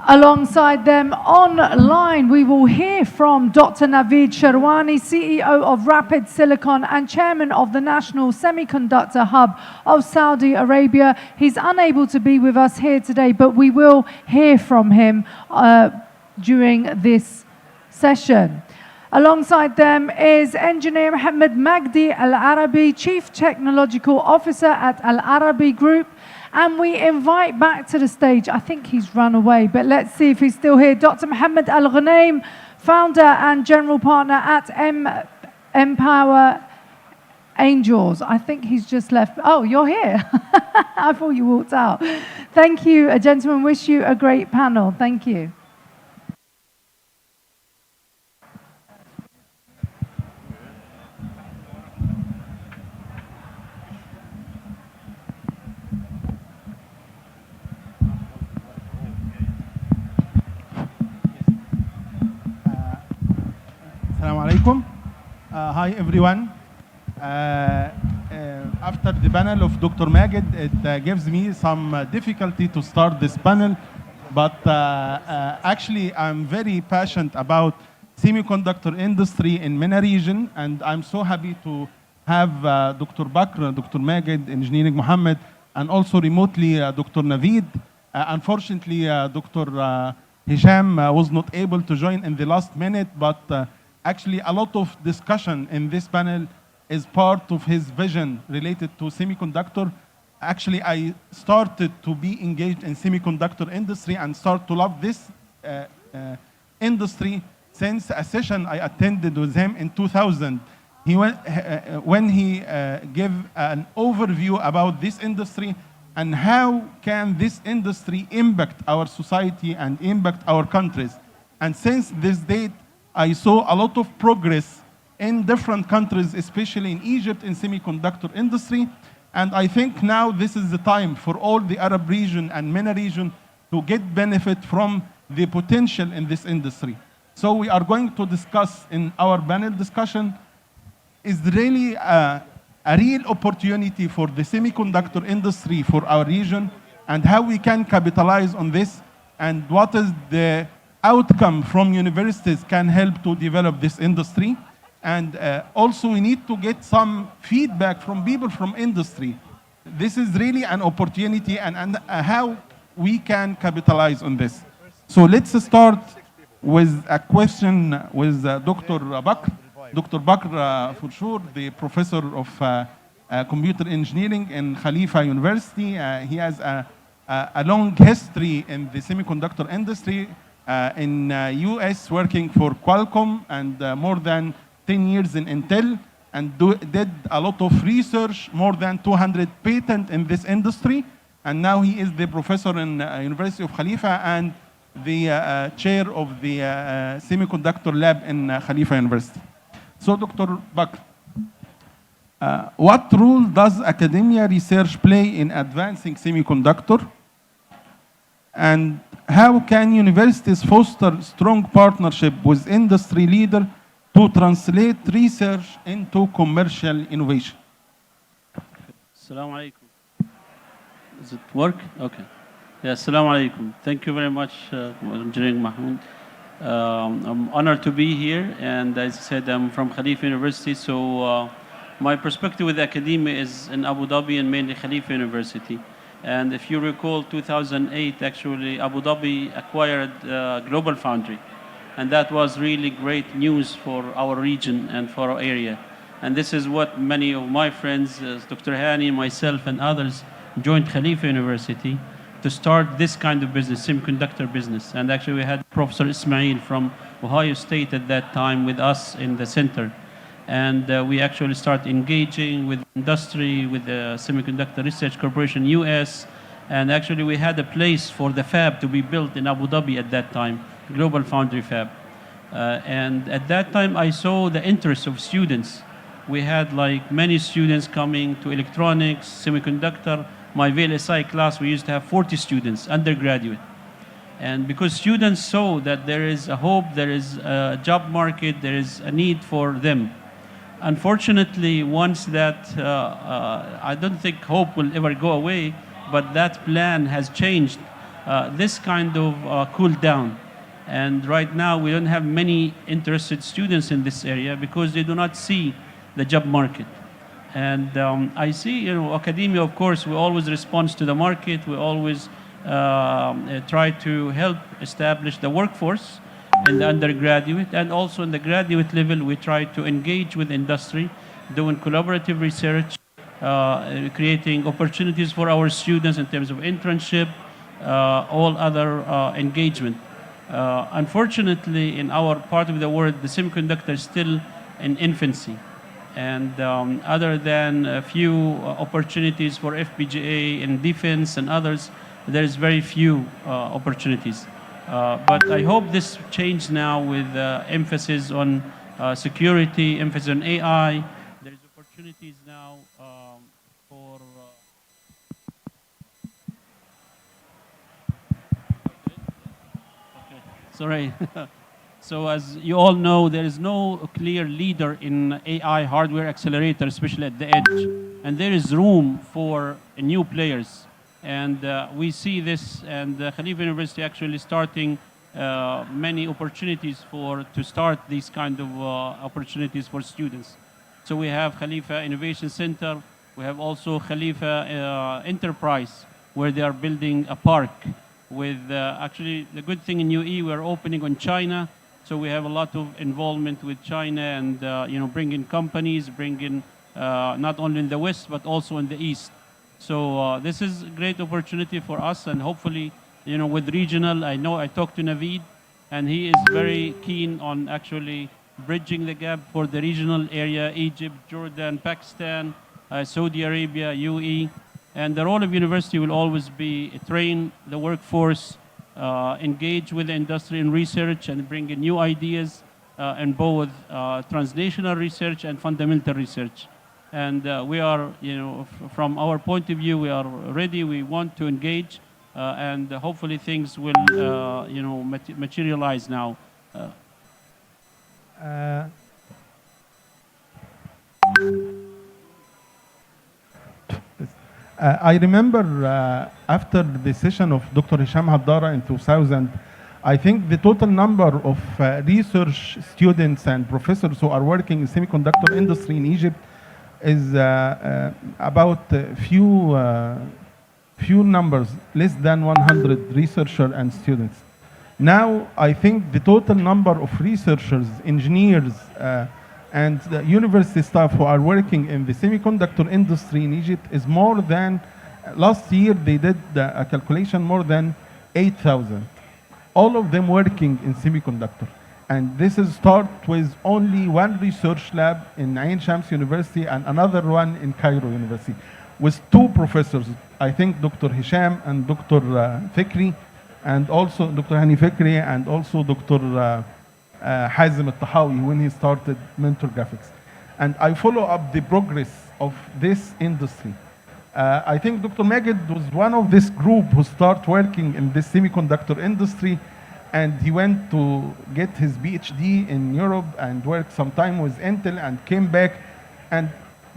Alongside them online, we will hear from Dr. Naveed Sherwani, CEO of Rapid Silicon and Chairman of the National Semiconductor Hub of Saudi Arabia. He's unable to be with us here today, but we will hear from him during this session. Alongside them is Engineer Mohamed Magdi Al-Arabi, Chief Technological Officer at Al-Arabi Group. And we invite back to the stage, I think he's run away, but let's see if he's still here, Dr. Mohammad Al-Ghanaim, founder and general partner at Empower Angels. I think he's just left. Oh, you're here. I thought you walked out. Thank you, gentlemen. Wish you a great panel. Thank you. Assalamu alaikum. Hi everyone. After the panel of Dr. Magid, it gives me some difficulty to start this panel, but actually I'm very passionate about semiconductor industry in MENA region, and I'm so happy to have Dr. Bakr, Dr. Magid, Engineering Mohamed, and also remotely Dr. Naveed. Unfortunately, Dr. Hisham was not able to join in the last minute, but actually, a lot of discussion in this panel is part of his vision related to semiconductor. Actually, I started to be engaged in semiconductor industry and start to love this industry since a session I attended with him in 2000. When he gave an overview about this industry and how can this industry impact our society and impact our countries. And since this date, I saw a lot of progress in different countries, especially in Egypt in semiconductor industry. And I think now this is the time for all the Arab region and MENA region to get benefit from the potential in this industry. So we are going to discuss in our panel discussion, is really a real opportunity for the semiconductor industry for our region and how we can capitalize on this and what is the outcome from universities can help to develop this industry. And also we need to get some feedback from people from industry. This is really an opportunity and how we can capitalize on this. So let's start with a question with Dr. Bakr. Dr. Bakr, for sure, the professor of computer engineering in Khalifa University. He has a long history in the semiconductor industry. In US working for Qualcomm and more than 10 years in Intel and did a lot of research, more than 200 patents in this industry. And now he is the professor in University of Khalifa and the chair of the semiconductor lab in Khalifa University. So Dr. Bakr, what role does academia research play in advancing semiconductor? And how can universities foster strong partnership with industry leaders to translate research into commercial innovation? Assalamu alaikum. Does it work? Okay. Yeah, assalamu alaikum. Thank you very much, Engineer Mohamed. I'm honored to be here, and as I said, I'm from Khalifa University, so my perspective with academia is in Abu Dhabi and mainly Khalifa University. And if you recall, 2008, actually, Abu Dhabi acquired Global Foundry. And that was really great news for our region and for our area. And this is what many of my friends, Dr. Hani, myself, and others, joined Khalifa University to start this kind of business, semiconductor business. And actually, we had Professor Ismail from Ohio State at that time with us in the center. And we actually start engaging with industry, with the Semiconductor Research Corporation US. And actually we had a place for the fab to be built in Abu Dhabi at that time, Global Foundry Fab. And at that time I saw the interest of students. We had like many students coming to electronics, semiconductor. My VLSI class, we used to have 40 students, undergraduate. And because students saw that there is a hope, there is a job market, there is a need for them. Unfortunately, once that, I don't think hope will ever go away, but that plan has changed this kind of cooled down. And right now, we don't have many interested students in this area because they do not see the job market. And I see, you know, academia, of course, we always respond to the market. We always try to help establish the workforce in the undergraduate, and also in the graduate level, we try to engage with industry, doing collaborative research, creating opportunities for our students in terms of internship, all other engagement. Unfortunately, in our part of the world, the semiconductor is still in infancy. And other than a few opportunities for FPGA in defense and others, there is very few opportunities. But I hope this change now with emphasis on security, emphasis on AI. There is opportunities now for sorry. So as you all know, there is no clear leader in AI hardware accelerator, especially at the edge. And there is room for new players. And we see this, and Khalifa University actually starting many opportunities to start these kind of opportunities for students. So we have Khalifa Innovation Center. We have also Khalifa Enterprise, where they are building a park with actually the good thing in UAE, we're opening on China. So we have a lot of involvement with China and you know, bringing companies, bringing not only in the West, but also in the East. So this is a great opportunity for us, and hopefully, you know, with regional, I know I talked to Naveed, and he is very keen on actually bridging the gap for the regional area, Egypt, Jordan, Pakistan, Saudi Arabia, UAE. And the role of university will always be train the workforce, engage with the industry in research, and bring in new ideas in both translational research and fundamental research. And we are, you know, from our point of view, we are ready. We want to engage, and hopefully things will, you know, materialize now. I remember after the session of Dr. Hisham Haddara in 2000, I think the total number of research students and professors who are working in semiconductor industry in Egypt is about few numbers, less than 100 researchers and students. Now, I think the total number of researchers, engineers, and the university staff who are working in the semiconductor industry in Egypt is more than, last year they did a calculation, more than 8,000. All of them working in semiconductor. And this is start with only one research lab in Ain Shams University and another one in Cairo University, with two professors, I think Dr. Hisham and Dr. Fikri, and also Dr. Hani Fikri, and also Dr. Hazim al-Tahawi when he started Mentor Graphics. And I follow up the progress of this industry. I think Dr. Majid was one of this group who started working in this semiconductor industry, and he went to get his PhD in Europe and worked some time with Intel and came back. And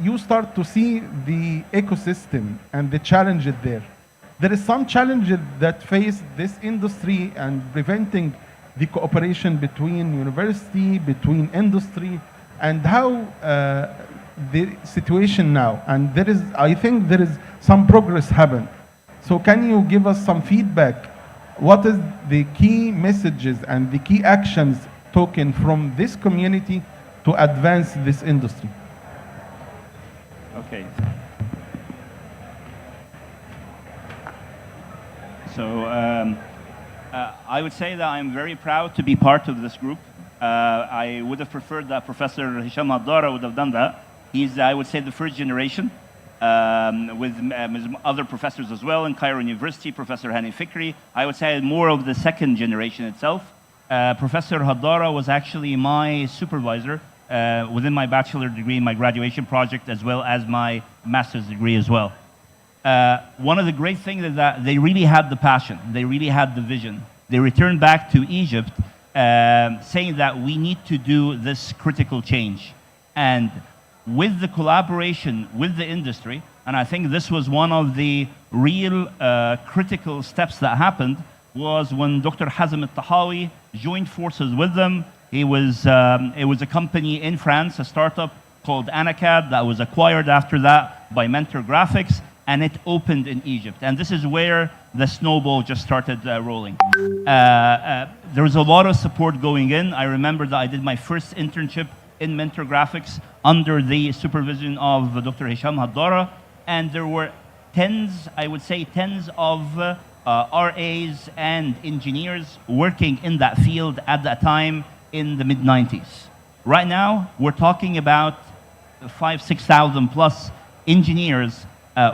you start to see the ecosystem and the challenges there. There is some challenges that face this industry and preventing the cooperation between university, between industry, and how the situation now. And there is, I think there is some progress happened. So can you give us some feedback? What is the key messages and the key actions taken from this community to advance this industry? Okay. So I would say that I'm very proud to be part of this group. I would have preferred that Professor Hisham Haddara would have done that. He's, I would say, the first generation with other professors as well in Cairo University, Professor Hani Fikri. I would say more of the second generation itself. Professor Haddara was actually my supervisor within my bachelor degree, my graduation project, as well as my master's degree as well. One of the great things is that they really had the passion, they really had the vision. They returned back to Egypt saying that we need to do this critical change. And with the collaboration with the industry, And I think this was one of the real critical steps that happened, was when Dr. Hazem al-Tahawi joined forces with them. It was a company in France, a startup called Anacad, that was acquired after that by Mentor Graphics, and it opened in Egypt. And this is where the snowball just started rolling. There was a lot of support going in. I remember that I did my first internship in Mentor Graphics under the supervision of Dr. Hisham Haddara, and there were tens of RAs and engineers working in that field at that time in the mid-90s. Right now, we're talking about 6,000 plus engineers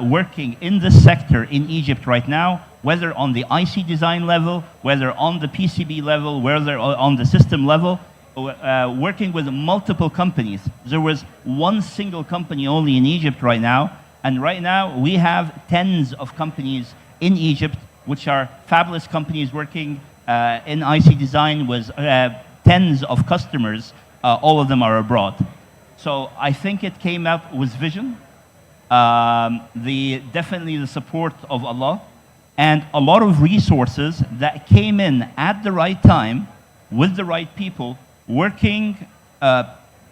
working in this sector in Egypt right now, whether on the IC design level, whether on the PCB level, whether on the system level, working with multiple companies. There was one single company only in Egypt right now, and right now we have tens of companies in Egypt, which are fabulous companies working in IC design with tens of customers. All of them are abroad. So I think it came up with vision, definitely the support of Allah, and a lot of resources that came in at the right time with the right people, working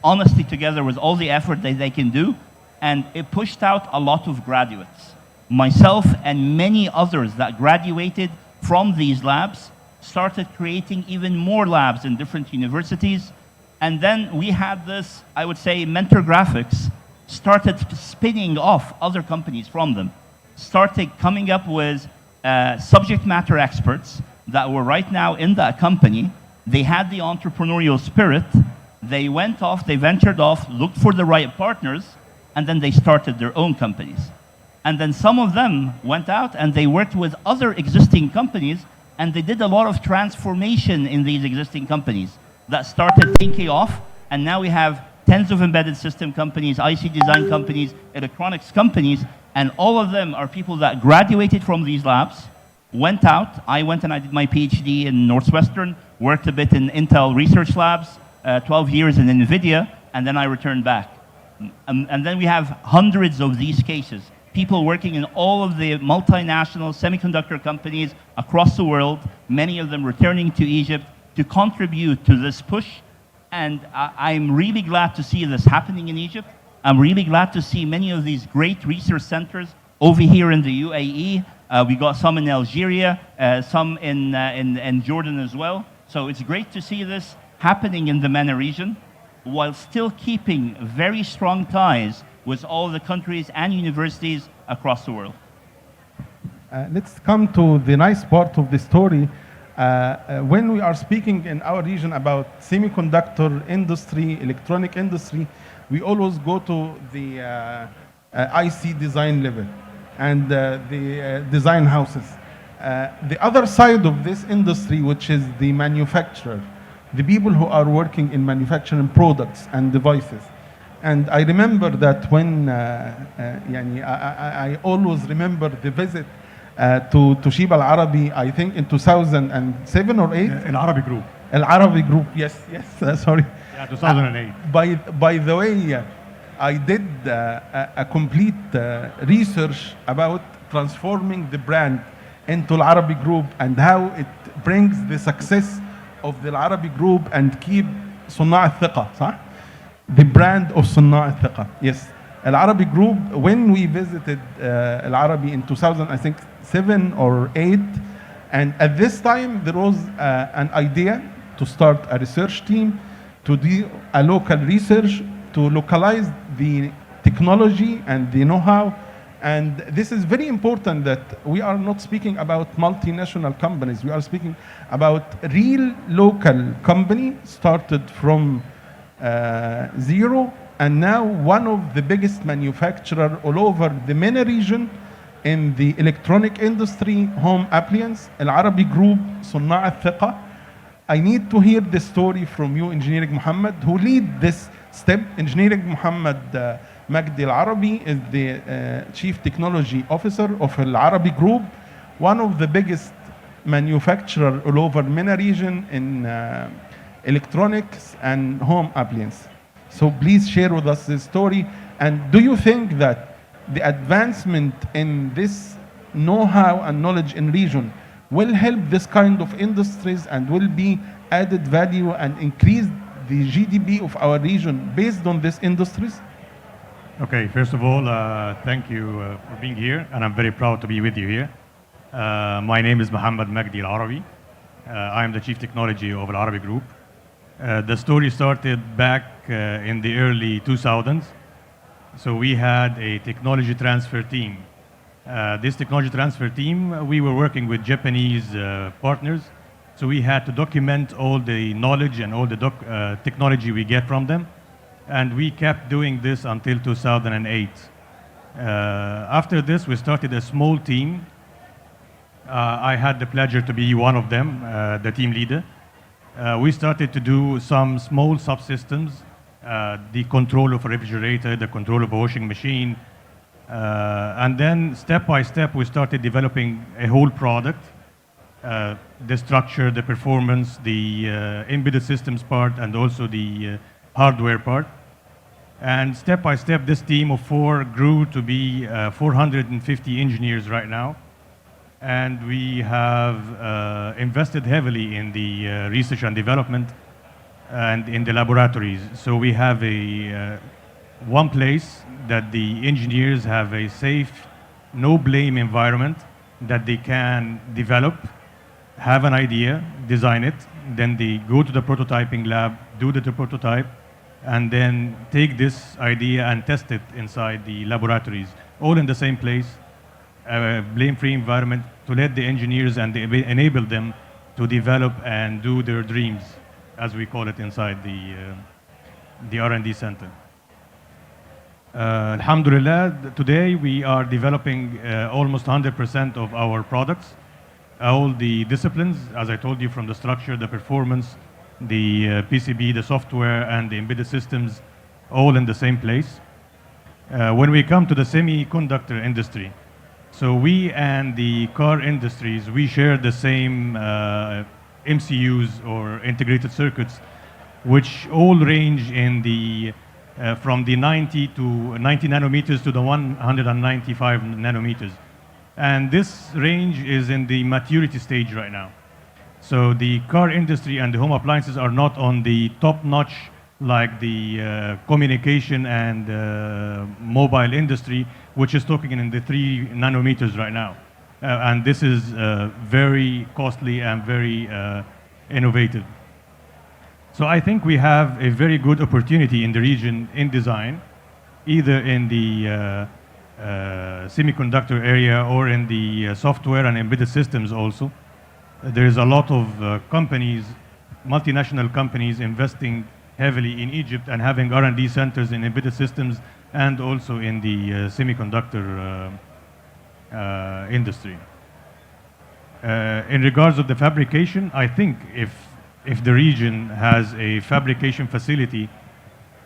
honestly together with all the effort that they can do, and it pushed out a lot of graduates. Myself and many others that graduated from these labs started creating even more labs in different universities. And then we had this, I would say, Mentor Graphics started spinning off other companies from them, started coming up with subject matter experts that were right now in that company. They had the entrepreneurial spirit. They went off, they ventured off, looked for the right partners, and then they started their own companies. And then some of them went out and they worked with other existing companies, and they did a lot of transformation in these existing companies that started taking off. And now we have tens of embedded system companies, IC design companies, electronics companies, and all of them are people that graduated from these labs, went out. I went and I did my PhD in Northwestern, worked a bit in Intel research labs, 12 years in NVIDIA, and then I returned back. And then we have hundreds of these cases. People working in all of the multinational semiconductor companies across the world, many of them returning to Egypt to contribute to this push. And I'm really glad to see this happening in Egypt. I'm really glad to see many of these great research centers over here in the UAE. We got some in Algeria, some in Jordan as well. So it's great to see this happening in the MENA region, while still keeping very strong ties with all the countries and universities across the world. Let's come to the nice part of the story. When we are speaking in our region about semiconductor industry, electronic industry, we always go to the IC design level and the design houses. The other side of this industry, which is the manufacturer, the people who are working in manufacturing products and devices. And I remember that when, I always remember the visit to Toshiba Al-Arabi, I think in 2007 or 8? Al-Arabi Group. Al-Arabi Group, yes, sorry. Yeah, 2008. By the way, I did a complete research about transforming the brand into Al-Arabi Group and how it brings the success of the Al-Arabi Group and keep صناع الثقة, صح? The brand of صناع الثقة, yes. Al-Arabi Group, when we visited Al-Arabi in 2000, I think 7 or 8, and at this time there was an idea to start a research team to do a local research to localize the technology and the know-how. And this is very important that we are not speaking about multinational companies. We are speaking about real local company started from zero, and now one of the biggest manufacturer all over the MENA region in the electronic industry, home appliance, Al-Arabi Group, صناع الثقة. I need to hear the story from you, Engineering Mohamed, who lead this step. Engineering Mohamed Magdi Al-Arabi is the Chief Technology Officer of Al-Arabi Group, one of the biggest manufacturer all over MENA region in electronics and home appliance. So please share with us this story. And do you think that the advancement in this know-how and knowledge in region will help this kind of industries and will be added value and increase the GDP of our region based on these industries? Okay, first of all, thank you for being here, and I'm very proud to be with you here. My name is Mohammad Magdi Al-Arabi. I am the Chief Technology of Al-Arabi Group. The story started back in the early 2000s. So we had a technology transfer team. This technology transfer team, we were working with Japanese partners. So we had to document all the knowledge and all the technology we get from them. And we kept doing this until 2008. After this, we started a small team. I had the pleasure to be one of them, the team leader. We started to do some small subsystems, the control of a refrigerator, the control of a washing machine. And then step by step, we started developing a whole product, the structure, the performance, the embedded systems part, and also the hardware part. And step by step, this team of 4 grew to be 450 engineers right now. And we have invested heavily in the research and development and in the laboratories. So we have one place that the engineers have a safe, no blame environment that they can develop, have an idea, design it, then they go to the prototyping lab, do the prototype, and then take this idea and test it inside the laboratories, all in the same place, a blame-free environment to let the engineers and enable them to develop and do their dreams, as we call it inside the R&D center. Alhamdulillah, today we are developing almost 100% of our products. All the disciplines, as I told you, from the structure, the performance, the PCB, the software, and the embedded systems, all in the same place. When we come to the semiconductor industry, so we and the car industries, we share the same MCUs or integrated circuits, which all range in the from the 90 nanometers to the 195 nanometers. And this range is in the maturity stage right now. So the car industry and the home appliances are not on the top notch like the communication and mobile industry, which is talking in the 3 nanometers right now. And this is very costly and very innovative. So I think we have a very good opportunity in the region in design, either in the semiconductor area or in the software and embedded systems also. There is a lot of companies, multinational companies, investing heavily in Egypt and having R&D centers in embedded systems and also in the semiconductor industry. In regards of the fabrication, I think if the region has a fabrication facility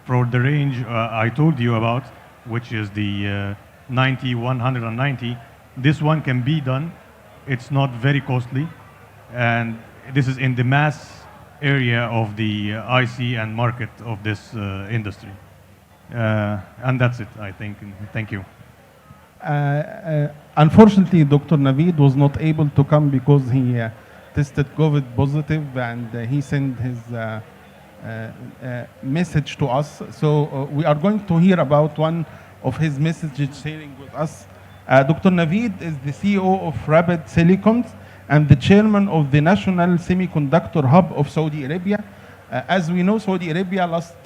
for the range I told you about, which is the 90, 190, this one can be done. It's not very costly. And this is in the mass area of the IC and market of this industry. And that's it, I think. Thank you. Unfortunately, Dr. Naveed was not able to come because he tested COVID positive, and he sent his message to us. So we are going to hear about one of his messages sharing with us. Dr. Naveed is the CEO of Rapid Silicones and the chairman of the National Semiconductor Hub of Saudi Arabia. As we know, Saudi Arabia last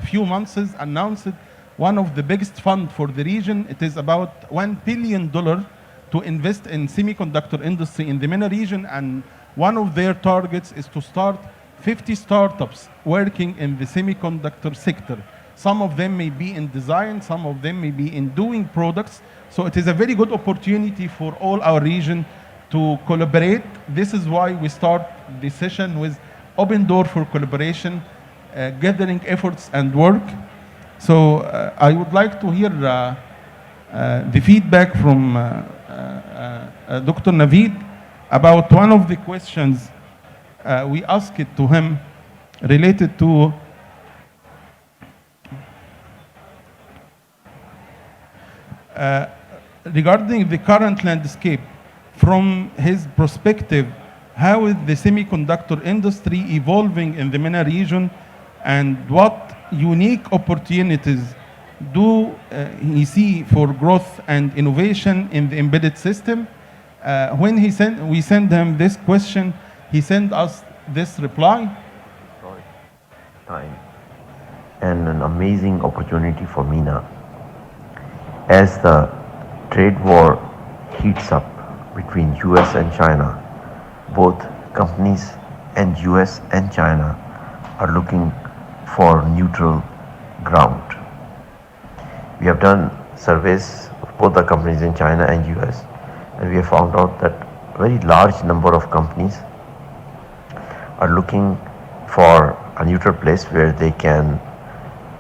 few months announced one of the biggest funds for the region. It is about $1 billion to invest in semiconductor industry in the MENA region, and one of their targets is to start 50 startups working in the semiconductor sector. Some of them may be in design, some of them may be in doing products. So it is a very good opportunity for all our region to collaborate. This is why we start the session with open door for collaboration, gathering efforts and work. So I would like to hear the feedback from Dr. Naveed about one of the questions we asked to him related to regarding the current landscape, from his perspective, how is the semiconductor industry evolving in the MENA region, and what unique opportunities do he see for growth and innovation in the embedded system? When we sent him this question, he sent us this reply. Time and an amazing opportunity for MENA. As the trade war heats up between US and China, both companies and US and China are looking for neutral ground. We have done surveys of both the companies in China and US, and we have found out that a very large number of companies are looking for a neutral place where they can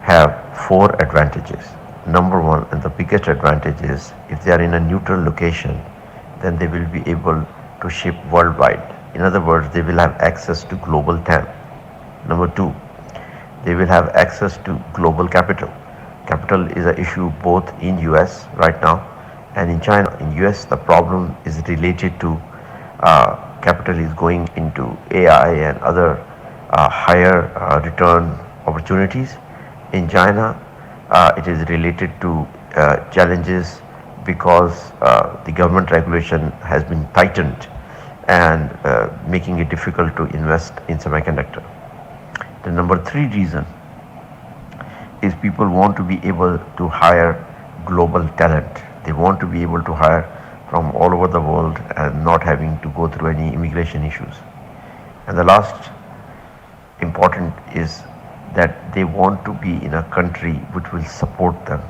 have 4 advantages. Number one, and the biggest advantage is, if they are in a neutral location, then they will be able to ship worldwide. In other words, they will have access to global TAM. Number two, they will have access to global capital. Capital is an issue both in US right now and in China. In US, the problem is related to capital is going into AI and other higher return opportunities. In China, it is related to challenges because the government regulation has been tightened and making it difficult to invest in semiconductor. The number 3 reason is people want to be able to hire global talent. They want to be able to hire from all over the world and not having to go through any immigration issues. And the last important is that they want to be in a country which will support them.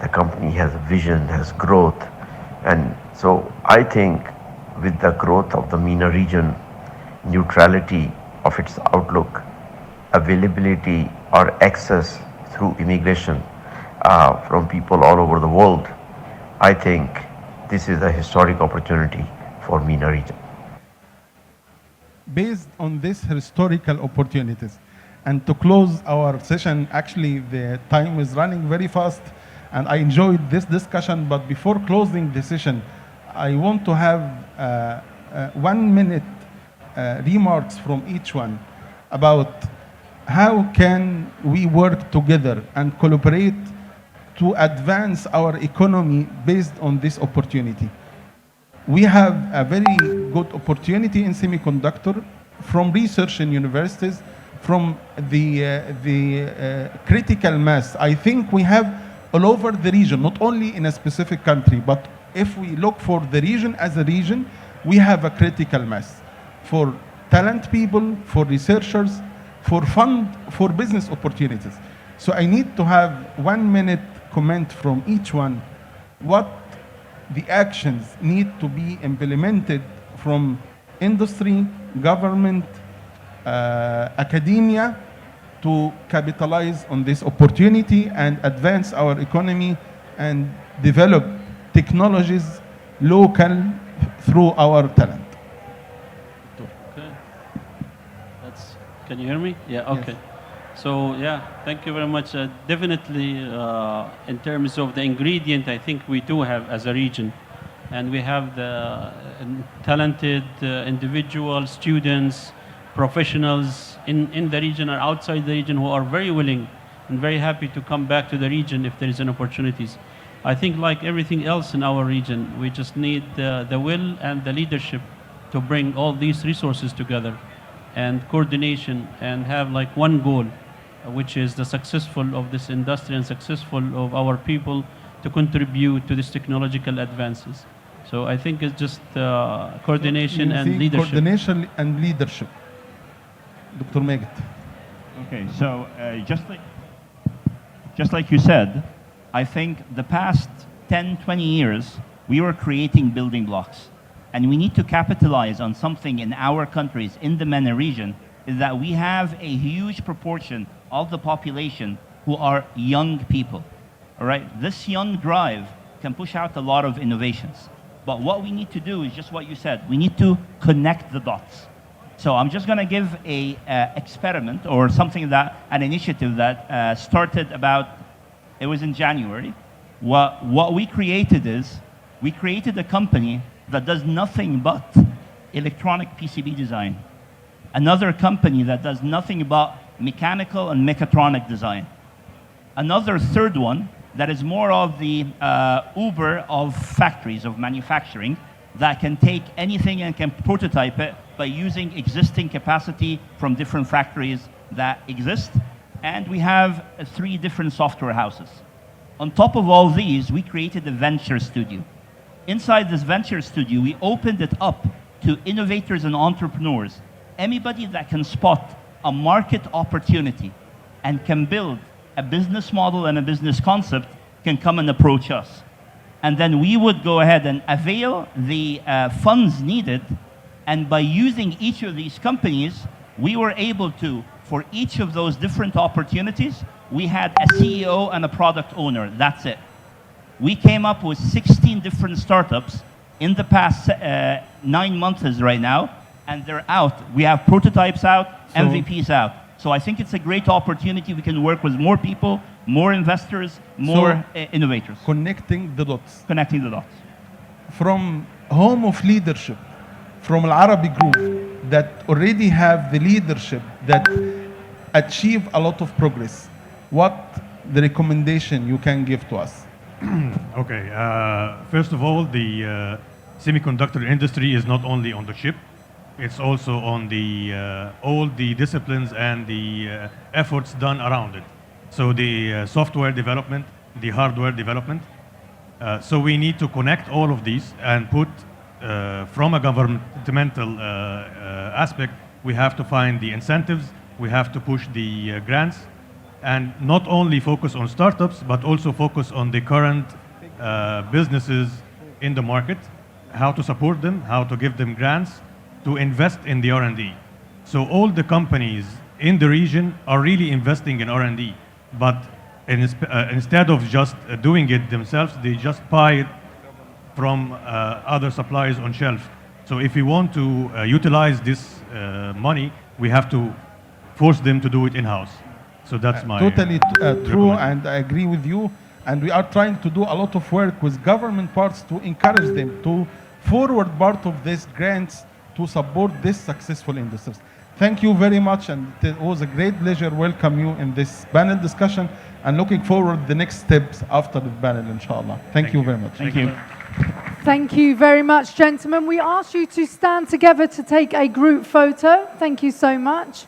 The company has a vision, has growth, and so I think with the growth of the MENA region, neutrality of its outlook, availability or access through immigration from people all over the world, I think this is a historic opportunity for MENA region. Based on these historical opportunities, and to close our session, actually the time is running very fast, and I enjoyed this discussion, but before closing the session, I want to have 1 minute remarks from each one about how can we work together and collaborate to advance our economy based on this opportunity. We have a very good opportunity in semiconductor from research in universities, from the critical mass. I think we have all over the region, not only in a specific country, but if we look for the region as a region, we have a critical mass for talent people, for researchers, for fund, for business opportunities. So I need to have 1 minute comment from each one, what the actions need to be implemented from industry, government, academia to capitalize on this opportunity and advance our economy and develop technologies local through our talent. Okay. Can you hear me? Yeah, okay. Yes. So, yeah, thank you very much. Definitely, in terms of the ingredient, I think we do have as a region. And we have the talented individuals, students, professionals in the region or outside the region who are very willing and very happy to come back to the region if there is an opportunities. I think like everything else in our region, we just need the will and the leadership to bring all these resources together and coordination and have like one goal, which is the successful of this industry and successful of our people to contribute to these technological advances. So I think it's just coordination and leadership. Coordination and leadership. Dr. Mohamed. Okay, so just like you said, I think the past 10, 20 years, we were creating building blocks. And we need to capitalize on something in our countries, in the MENA region, is that we have a huge proportion of the population who are young people. All right, this young drive can push out a lot of innovations. But what we need to do is just what you said. We need to connect the dots. So I'm just going to give a experiment or something that, an initiative that started about, it was in January. What we created is, we created a company that does nothing but electronic PCB design. Another company that does nothing but mechanical and mechatronic design. Another third one that is more of the Uber of factories, of manufacturing, that can take anything and can prototype it by using existing capacity from different factories that exist. And we have 3 different software houses. On top of all these, we created a venture studio. Inside this venture studio, we opened it up to innovators and entrepreneurs. Anybody that can spot a market opportunity and can build a business model and a business concept can come and approach us. And then we would go ahead and avail the funds needed. And by using each of these companies, we were able to, for each of those different opportunities, we had a CEO and a product owner. That's it. We came up with 16 different startups in the past 9 months right now, and they're out. We have prototypes out, MVPs out. So I think it's a great opportunity. We can work with more people, more investors, more innovators. Connecting the dots. Connecting the dots. From home of leadership, from Al Arabi Group, that already have the leadership that achieve a lot of progress, what the recommendation you can give to us? Okay, first of all, the semiconductor industry is not only on the chip, it's also on the all the disciplines and the efforts done around it. So the software development, the hardware development. So we need to connect all of these and put, from a governmental aspect, we have to find the incentives, we have to push the grants, and not only focus on startups, but also focus on the current businesses in the market, how to support them, how to give them grants, to invest in the R&D. So all the companies in the region are really investing in R&D, but instead of just doing it themselves, they just buy it from other suppliers on shelf. So if we want to utilize this money, we have to force them to do it in-house. So that's my totally true, and I agree with you. And we are trying to do a lot of work with government parts to encourage them to forward part of these grants to support this successful industries. Thank you very much, and it was a great pleasure welcome you in this panel discussion, and looking forward the next steps after the panel, inshallah. Thank you very much. Thank you. Thank you very much, gentlemen. We ask you to stand together to take a group photo. Thank you so much.